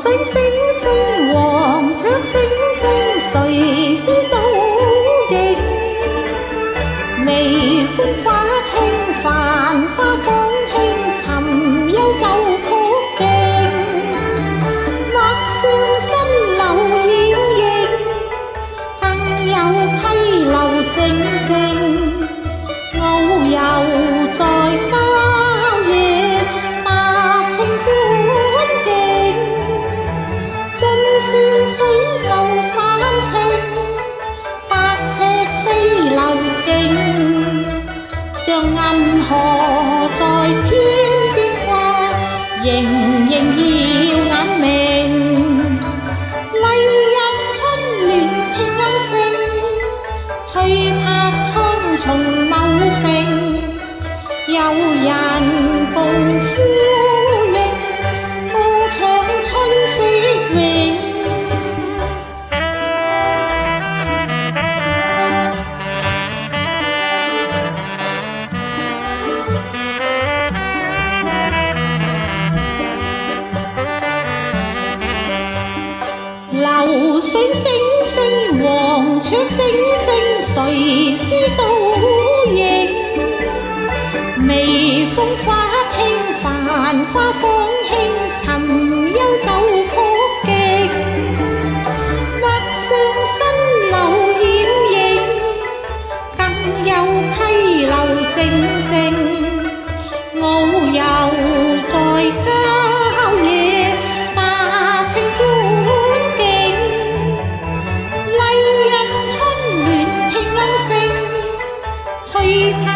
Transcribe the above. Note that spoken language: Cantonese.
水星星，黃雀星星，誰知倒影？微風花輕，繁花放輕，尋幽奏曲徑。或上新樓掩映，更有溪流靜靜。遨遊在郊野，百舛觀景。盡是水秀山清，百尺飛流徑。像銀河在天邊跨，盈盈耀眼明。麗入春聯聽鶯聲，吹拍蒼松茂盛。有人共呼應，歌唱春色詠。流水星星，黃雀星星，誰知倒影？微風花輕，繁花放輕，尋幽奏曲徑。或上新樓掩映，更有溪流靜靜。遨遊在郊野，百舛觀景。麗入春聯聽鶯聲，吹拍